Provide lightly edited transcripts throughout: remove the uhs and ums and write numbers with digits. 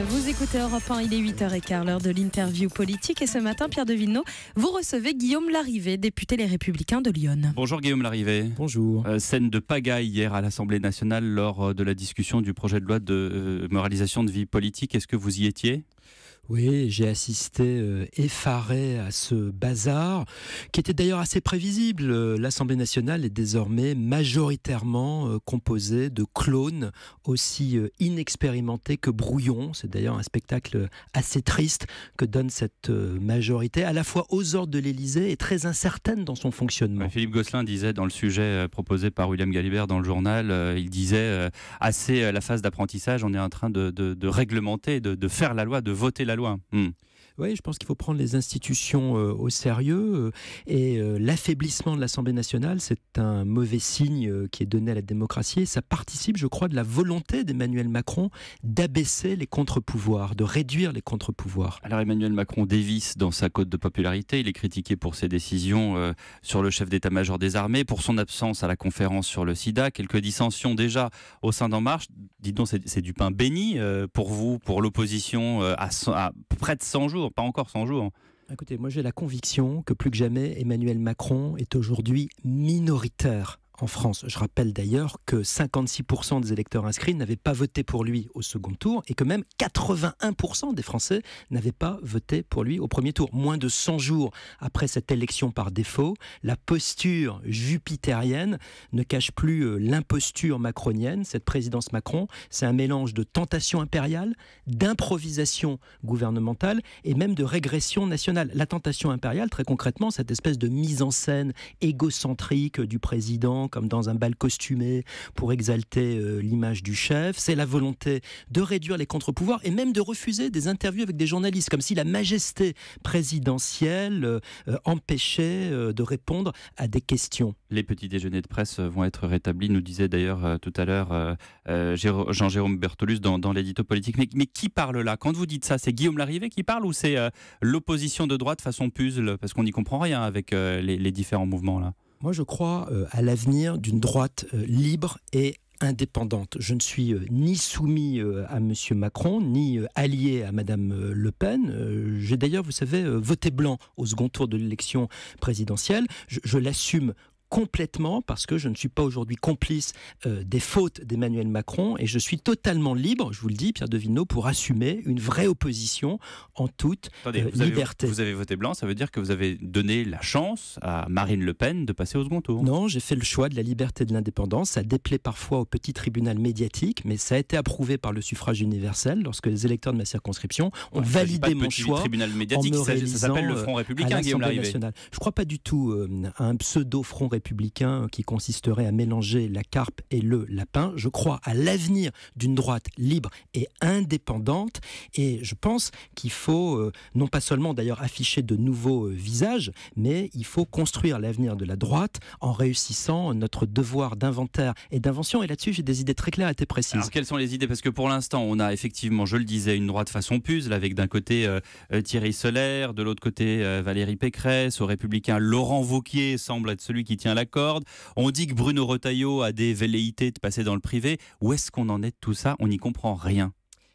Vous écoutez Europe 1, il est 8h15, l'heure de l'interview politique. Et ce matin, Pierre de Villeneuve, vous recevez Guillaume Larrivé, député Les Républicains de Lyon. Bonjour Guillaume Larrivé. Bonjour. Scène de pagaille hier à l'Assemblée nationale lors de la discussion du projet de loi de moralisation de vie politique. Est-ce que vous y étiez ? Oui, j'ai assisté effaré à ce bazar, qui était d'ailleurs assez prévisible. L'Assemblée nationale est désormais majoritairement composée de clones aussi inexpérimentés que brouillons. C'est d'ailleurs un spectacle assez triste que donne cette majorité, à la fois aux ordres de l'Élysée et très incertaine dans son fonctionnement. Philippe Gosselin disait dans le sujet proposé par William Galibert dans le journal, il disait assez la phase d'apprentissage, on est en train de réglementer, de faire la loi, de voter la loi. Oui, je pense qu'il faut prendre les institutions au sérieux et l'affaiblissement de l'Assemblée nationale, c'est un mauvais signe qui est donné à la démocratie et ça participe, je crois, de la volonté d'Emmanuel Macron d'abaisser les contre-pouvoirs, de réduire les contre-pouvoirs. Alors Emmanuel Macron dévisse dans sa cote de popularité, il est critiqué pour ses décisions sur le chef d'état-major des armées, pour son absence à la conférence sur le sida, quelques dissensions déjà au sein d'En Marche. Dites donc, c'est du pain béni pour vous, pour l'opposition à près de 100 jours. Pas encore 100 jours. Écoutez, moi j'ai la conviction que plus que jamais, Emmanuel Macron est aujourd'hui minoritaire en France. Je rappelle d'ailleurs que 56% des électeurs inscrits n'avaient pas voté pour lui au second tour et que même 81% des Français n'avaient pas voté pour lui au premier tour. Moins de 100 jours après cette élection par défaut, la posture jupitérienne ne cache plus l'imposture macronienne. Cette présidence Macron, c'est un mélange de tentation impériale, d'improvisation gouvernementale et même de régression nationale. La tentation impériale, très concrètement, cette espèce de mise en scène égocentrique du président, comme dans un bal costumé pour exalter l'image du chef. C'est la volonté de réduire les contre-pouvoirs et même de refuser des interviews avec des journalistes, comme si la majesté présidentielle empêchait de répondre à des questions. Les petits déjeuners de presse vont être rétablis, nous disait d'ailleurs tout à l'heure Jean-Jérôme Bertolus dans l'édito politique. Mais qui parle là ? Quand vous dites ça, c'est Guillaume Larrivé qui parle ou c'est l'opposition de droite façon puzzle ? Parce qu'on n'y comprend rien avec les différents mouvements là. Moi, je crois à l'avenir d'une droite libre et indépendante. Je ne suis ni soumis à M. Macron, ni allié à Mme Le Pen. J'ai d'ailleurs, vous savez, voté blanc au second tour de l'élection présidentielle. Je l'assume complètement parce que je ne suis pas aujourd'hui complice des fautes d'Emmanuel Macron et je suis totalement libre, je vous le dis, Pierre de Villeneuve, pour assumer une vraie opposition en toute liberté. Vous avez voté blanc, ça veut dire que vous avez donné la chance à Marine Le Pen de passer au second tour. Non, j'ai fait le choix de la liberté et de l'indépendance. Ça déplaît parfois au petit tribunal médiatique, mais ça a été approuvé par le suffrage universel lorsque les électeurs de ma circonscription ont validé mon choix. Tribunal médiatique, ça s'appelle le Front républicain, Guillaume Larrivé. Je ne crois pas du tout à un pseudo-front républicain qui consisterait à mélanger la carpe et le lapin. Je crois à l'avenir d'une droite libre et indépendante et je pense qu'il faut non pas seulement d'ailleurs afficher de nouveaux visages, mais il faut construire l'avenir de la droite en réussissant notre devoir d'inventaire et d'invention. Et là-dessus, j'ai des idées très claires et très précises. Alors, quelles sont les idées ? Parce que pour l'instant, on a effectivement, je le disais, une droite façon puzzle, avec d'un côté Thierry Solère, de l'autre côté Valérie Pécresse, aux Républicains, Laurent Wauquiez semble être celui qui tient la corde. On dit que Bruno Retailleau a des velléités de passer dans le privé. Où est-ce qu'on en est de tout ça ? On n'y comprend rien.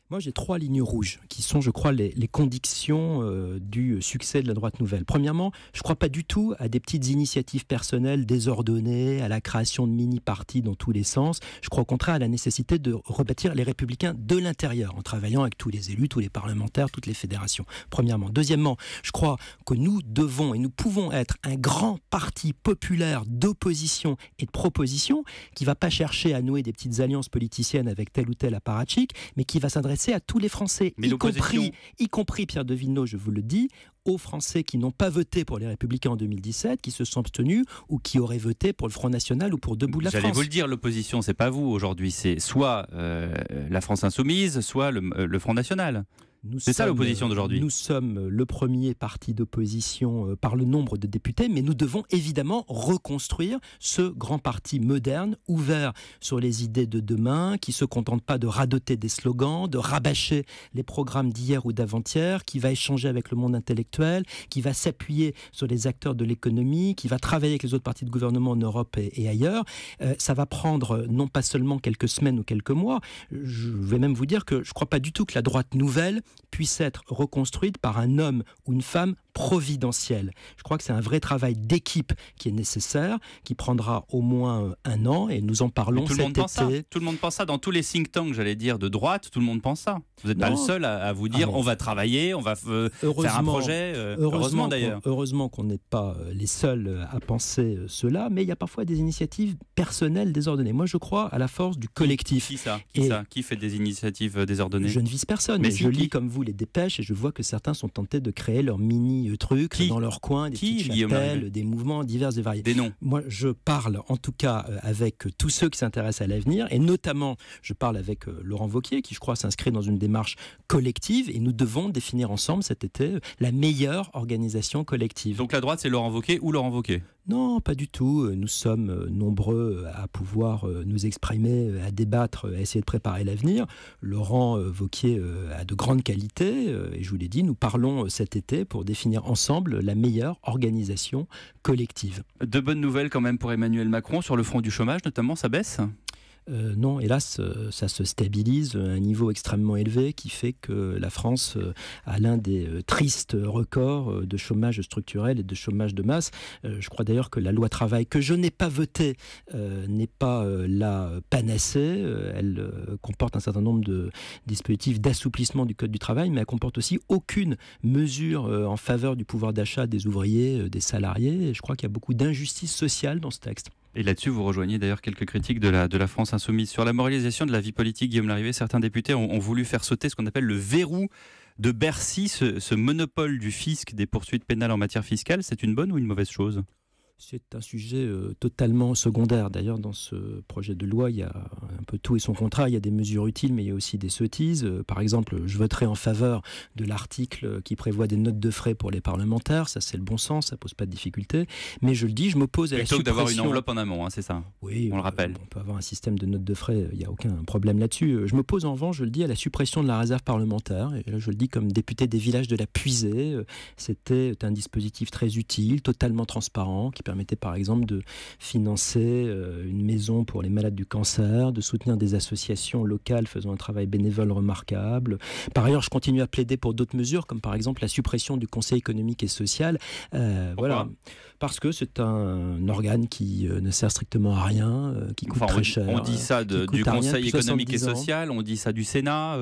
Moi, j'ai 3 lignes rouges qui sont, je crois, les conditions du succès de la droite nouvelle. Premièrement, je ne crois pas du tout à des petites initiatives personnelles désordonnées, à la création de mini-partis dans tous les sens. Je crois au contraire à la nécessité de rebâtir les Républicains de l'intérieur, en travaillant avec tous les élus, tous les parlementaires, toutes les fédérations. Premièrement. Deuxièmement, je crois que nous devons et nous pouvons être un grand parti populaire d'opposition et de proposition qui ne va pas chercher à nouer des petites alliances politiciennes avec tel ou tel apparatchik, mais qui va s'adresser à tous les Français, y compris Pierre de Villeneuve, je vous le dis, aux Français qui n'ont pas voté pour les Républicains en 2017, qui se sont abstenus ou qui auraient voté pour le Front National ou pour Debout la France. J'allais vous le dire, l'opposition, c'est pas vous aujourd'hui, c'est soit la France Insoumise, soit le Front National. C'est ça l'opposition d'aujourd'hui. Nous sommes le premier parti d'opposition par le nombre de députés, mais nous devons évidemment reconstruire ce grand parti moderne, ouvert sur les idées de demain, qui ne se contente pas de radoter des slogans, de rabâcher les programmes d'hier ou d'avant-hier, qui va échanger avec le monde intellectuel, qui va s'appuyer sur les acteurs de l'économie, qui va travailler avec les autres partis de gouvernement en Europe et ailleurs. Ça va prendre non pas seulement quelques semaines ou quelques mois, je vais même vous dire que je ne crois pas du tout que la droite nouvelle puisse être reconstruite par un homme ou une femme providentielle. Je crois que c'est un vrai travail d'équipe qui est nécessaire, qui prendra au moins un an, et nous en parlons cet été. Tout le monde pense ça. Dans tous les think tanks, j'allais dire, de droite, tout le monde pense ça. Vous n'êtes pas le seul à vous dire on va travailler, on va faire un projet. Heureusement d'ailleurs. Heureusement qu'on n'est pas les seuls à penser cela, mais il y a parfois des initiatives personnelles désordonnées. Moi, je crois à la force du collectif. Qui fait des initiatives désordonnées? Je ne vise personne, mais je lis comme vous les dépêches et je vois que certains sont tentés de créer leur mini-trucs dans leur coin, des petites chapelles, des mouvements divers et variés. Des noms. Moi, je parle en tout cas avec tous ceux qui s'intéressent à l'avenir, et notamment, je parle avec Laurent Wauquiez, qui je crois s'inscrit dans une démarche collective, et nous devons définir ensemble cet été la meilleure organisation collective. Donc la droite, c'est Laurent Wauquiez ou Laurent Wauquiez? Non, pas du tout. Nous sommes nombreux à pouvoir nous exprimer, à débattre, à essayer de préparer l'avenir. Laurent Wauquiez a de grandes qualités, et je vous l'ai dit, nous parlons cet été pour définir ensemble la meilleure organisation collective. De bonnes nouvelles quand même pour Emmanuel Macron sur le front du chômage, notamment, ça baisse? Non, hélas, ça se stabilise à un niveau extrêmement élevé qui fait que la France a l'un des tristes records de chômage structurel et de chômage de masse. Je crois d'ailleurs que la loi travail, que je n'ai pas votée, n'est pas la panacée. Elle comporte un certain nombre de dispositifs d'assouplissement du Code du travail, mais elle comporte aussi aucune mesure en faveur du pouvoir d'achat des ouvriers, des salariés. Et je crois qu'il y a beaucoup d'injustice sociale dans ce texte. Et là-dessus, vous rejoignez d'ailleurs quelques critiques de la France insoumise. Sur la moralisation de la vie politique, Guillaume Larrivé, certains députés ont voulu faire sauter ce qu'on appelle le verrou de Bercy, ce monopole du fisc des poursuites pénales en matière fiscale. C'est une bonne ou une mauvaise chose ? C'est un sujet totalement secondaire. D'ailleurs, dans ce projet de loi, il y a un peu tout et son contraire. Il y a des mesures utiles, mais il y a aussi des sottises. Par exemple, je voterai en faveur de l'article qui prévoit des notes de frais pour les parlementaires. Ça, c'est le bon sens, ça pose pas de difficulté. Mais je le dis, je m'oppose à la suppression... Plutôt que d'avoir une enveloppe en amont, hein, c'est ça? Oui, on le rappelle. On peut avoir un système de notes de frais, il n'y a aucun problème là-dessus. Je m'oppose en revanche, je le dis, à la suppression de la réserve parlementaire. Et là, je le dis comme député des villages de la Puisée. C'était un dispositif très utile, totalement transparent, qui permettait par exemple de financer une maison pour les malades du cancer, de soutenir des associations locales faisant un travail bénévole remarquable. Par ailleurs, je continue à plaider pour d'autres mesures, comme par exemple la suppression du Conseil économique et social. Voilà, parce que c'est un organe qui ne sert strictement à rien, qui coûte très cher. On dit ça du Conseil économique et social, on dit ça du Sénat.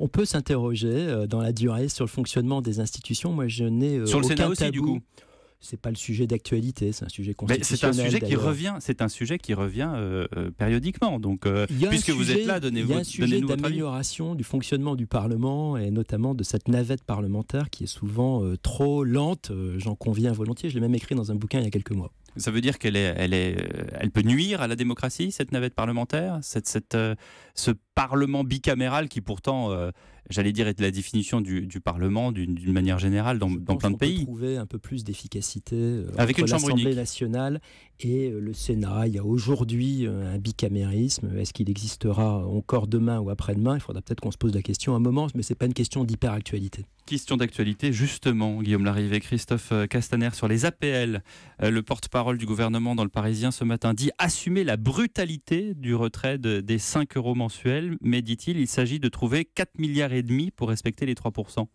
On peut s'interroger dans la durée sur le fonctionnement des institutions. Moi, je n'ai sur le aucun Sénat aussi, tabou. du coup. C'est pas le sujet d'actualité, c'est un sujet constitutionnel. Mais c'est un sujet qui revient périodiquement. Donc, puisque vous êtes là, donnez-nous votre avis. Il y a un sujet d'amélioration du fonctionnement du Parlement et notamment de cette navette parlementaire qui est souvent trop lente. J'en conviens volontiers. Je l'ai même écrit dans un bouquin il y a quelques mois. Ça veut dire elle peut nuire à la démocratie, cette navette parlementaire, ce Parlement bicaméral qui pourtant, j'allais dire, est la définition du Parlement d'une manière générale dans plein de pays. On peut trouver un peu plus d'efficacité avec entre l'Assemblée nationale et le Sénat. Il y a aujourd'hui un bicamérisme. Est-ce qu'il existera encore demain ou après-demain? Il faudra peut-être qu'on se pose la question un moment, mais ce n'est pas une question d'hyperactualité. Question d'actualité, justement, Guillaume Larrivé, Christophe Castaner sur les APL. Le porte-parole du gouvernement dans Le Parisien ce matin dit assumer la brutalité du retrait des 5 € mensuels, mais dit-il, il s'agit de trouver 4,5 milliards pour respecter les 3%.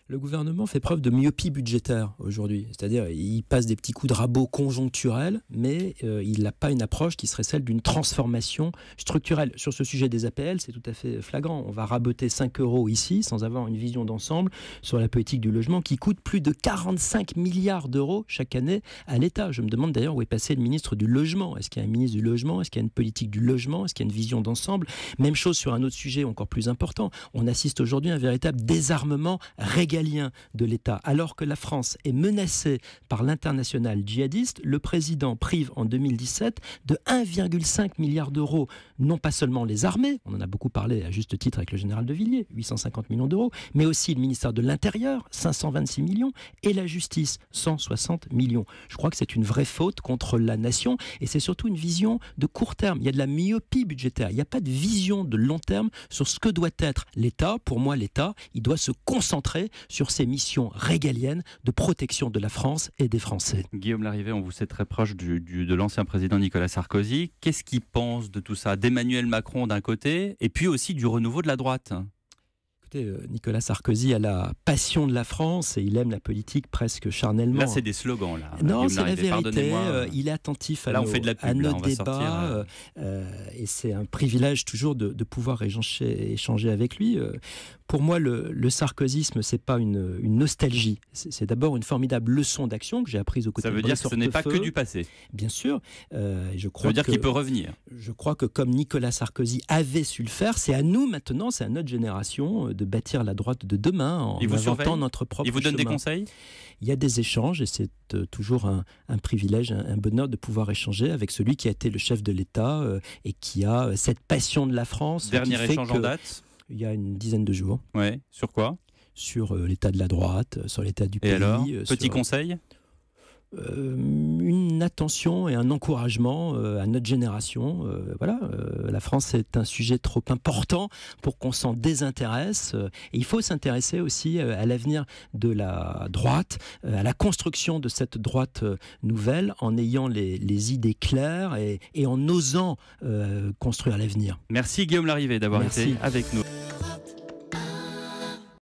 Le gouvernement fait preuve de myopie budgétaire aujourd'hui. C'est-à-dire, il passe des petits coups de rabot conjoncturels, mais il n'a pas une approche qui serait celle d'une transformation structurelle. Sur ce sujet des APL, c'est tout à fait flagrant. On va raboter 5 € ici, sans avoir une vision d'ensemble sur la politique du logement, qui coûte plus de 45 milliards d'euros chaque année à l'État. Je me demande d'ailleurs où est passé le ministre du Logement. Est-ce qu'il y a un ministre du Logement? Est-ce qu'il y a une politique du logement? Est-ce qu'il y a une vision d'ensemble? Même chose sur un autre sujet encore plus important. On assiste aujourd'hui à un véritable désarmement régalien régalien de l'État. Alors que la France est menacée par l'international djihadiste, le président prive en 2017 de 1,5 milliard d'euros, non pas seulement les armées, on en a beaucoup parlé à juste titre avec le général de Villiers, 850 millions d'euros, mais aussi le ministère de l'Intérieur, 526 millions, et la justice, 160 millions. Je crois que c'est une vraie faute contre la nation, et c'est surtout une vision de court terme. Il y a de la myopie budgétaire, il n'y a pas de vision de long terme sur ce que doit être l'État. Pour moi, l'État, il doit se concentrer sur ses missions régaliennes de protection de la France et des Français. Guillaume Larrivé, on vous sait très proche de l'ancien président Nicolas Sarkozy. Qu'est-ce qu'il pense de tout ça, d'Emmanuel Macron d'un côté, et puis aussi du renouveau de la droite ? Nicolas Sarkozy a la passion de la France et il aime la politique presque charnellement. Là, c'est des slogans. Là. Non, c'est la vérité. Il est attentif à nos débats. Et c'est un privilège toujours de pouvoir échanger avec lui. Pour moi, le sarkozysme, c'est pas une nostalgie. C'est d'abord une formidable leçon d'action que j'ai apprise au côté de Brice Hortefeux. Ça veut dire que ce n'est pas que du passé. Bien sûr. Ça veut dire qu'il peut revenir. Je crois que comme Nicolas Sarkozy avait su le faire, c'est à nous maintenant, c'est à notre génération de bâtir la droite de demain en inventant notre propre chemin. Il vous donne des conseils ? Il y a des échanges et c'est toujours un privilège, un bonheur de pouvoir échanger avec celui qui a été le chef de l'État et qui a cette passion de la France. Dernier échange en date ? Il y a une dizaine de jours. Ouais. Sur quoi ? Sur l'état de la droite, sur l'état du pays. Et alors, petit conseil ? Une attention et un encouragement à notre génération. La France est un sujet trop important pour qu'on s'en désintéresse. Et il faut s'intéresser aussi à l'avenir de la droite, à la construction de cette droite nouvelle, en ayant les idées claires et en osant construire l'avenir. Merci Guillaume Larrivé d'avoir été avec nous.